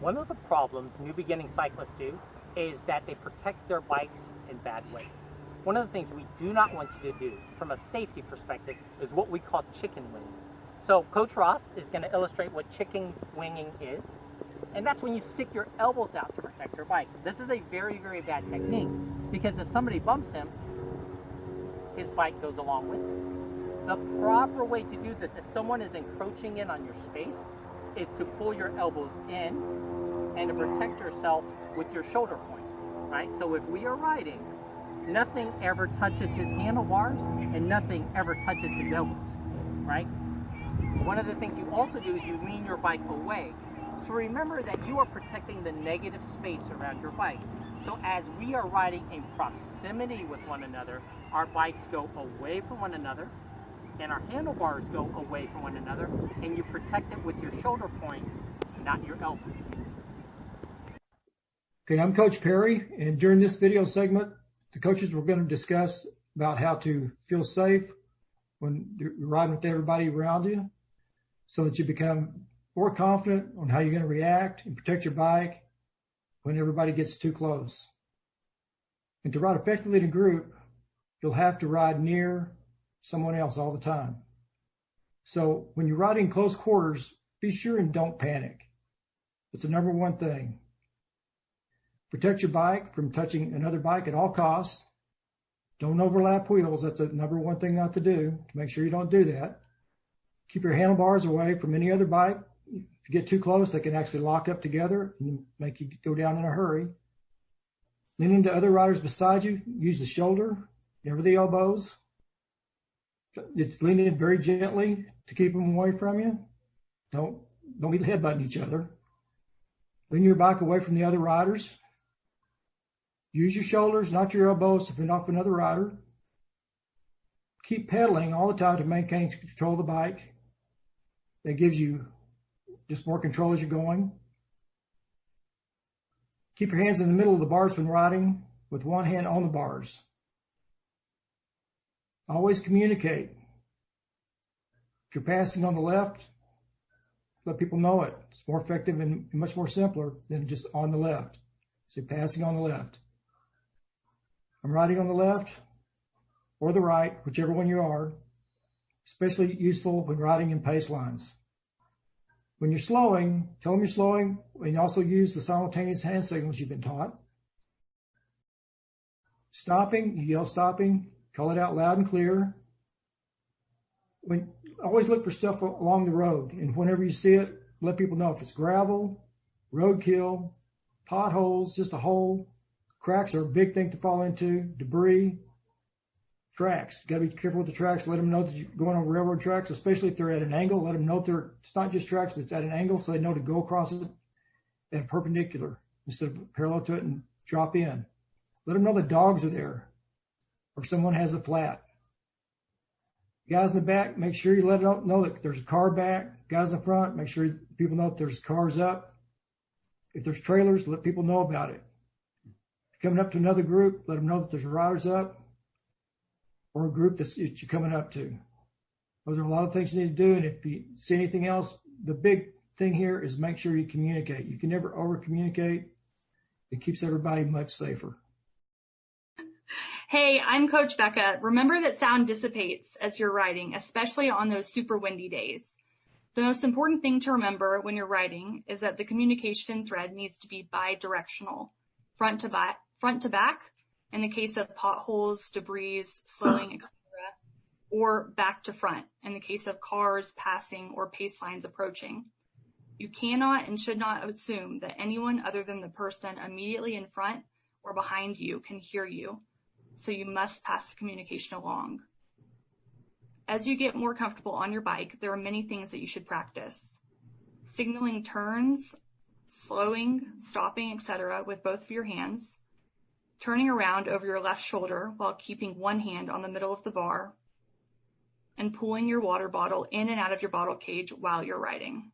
One of the problems new beginning cyclists do is that they protect their bikes in bad ways. One of the things we do not want you to do from a safety perspective is what we call chicken winging. So Coach Ross is going to illustrate what chicken winging is. And that's when you stick your elbows out to protect your bike. This is a very, very bad technique because if somebody bumps him, his bike goes along with it. The proper way to do this, if someone is encroaching in on your space, is to pull your elbows in and to protect yourself with your shoulder point, right? So if we are riding, nothing ever touches his handlebars and nothing ever touches his elbows, right? One of the things you also do is you lean your bike away. So remember that you are protecting the negative space around your bike. So as we are riding in proximity with one another, our bikes go away from one another and our handlebars go away from one another, and you protect it with your shoulder point, not your elbows. Okay, I'm Coach Perry, and during this video segment, the coaches were going to discuss about how to feel safe when you're riding with everybody around you so that you become more confident on how you're going to react and protect your bike when everybody gets too close. And to ride effectively in a group, you'll have to ride near someone else all the time. So when you're riding in close quarters, be sure and don't panic. It's the number one thing. Protect your bike from touching another bike at all costs. Don't overlap wheels. That's the number one thing not to do, to make sure you don't do that. Keep your handlebars away from any other bike. If you get too close, they can actually lock up together and make you go down in a hurry. Lean into other riders beside you. Use the shoulder, never the elbows. It's lean in very gently to keep them away from you. Don't be headbutting each other. Lean your bike away from the other riders. Use your shoulders, not your elbows, to fend off another rider. Keep pedaling all the time to maintain control of the bike. That gives you just more control as you're going. Keep your hands in the middle of the bars when riding, with one hand on the bars. Always communicate. If you're passing on the left, let people know it. It's more effective and much more simpler than just on the left. So passing on the left. I'm riding on the left or the right, whichever one you are, especially useful when riding in pace lines. When you're slowing, tell them you're slowing, and also use the simultaneous hand signals you've been taught. Stopping, you yell stopping, call it out loud and clear. Always look for stuff along the road, and whenever you see it, let people know if it's gravel, roadkill, potholes, just a hole. Cracks are a big thing to fall into, debris, tracks. You got to be careful with the tracks. Let them know that you're going on railroad tracks, especially if they're at an angle. Let them know it's not just tracks, but it's at an angle, so they know to go across it at a perpendicular instead of parallel to it and drop in. Let them know the dogs are there or someone has a flat. Guys in the back, make sure you let them know that there's a car back. Guys in the front, make sure people know if there's cars up. If there's trailers, let people know about it. Coming up to another group, let them know that there's riders up or a group that you're coming up to. Those are a lot of things you need to do, and if you see anything else, the big thing here is make sure you communicate. You can never over-communicate. It keeps everybody much safer. Hey, I'm Coach Becca. Remember that sound dissipates as you're riding, especially on those super windy days. The most important thing to remember when you're riding is that the communication thread needs to be bi-directional, front to back in the case of potholes, debris, slowing, etc., or back to front in the case of cars passing or pace lines approaching. You cannot and should not assume that anyone other than the person immediately in front or behind you can hear you, so you must pass the communication along. As you get more comfortable on your bike, there are many things that you should practice. Signaling turns, slowing, stopping, etc. with both of your hands, turning around over your left shoulder while keeping one hand on the middle of the bar, and pulling your water bottle in and out of your bottle cage while you're riding.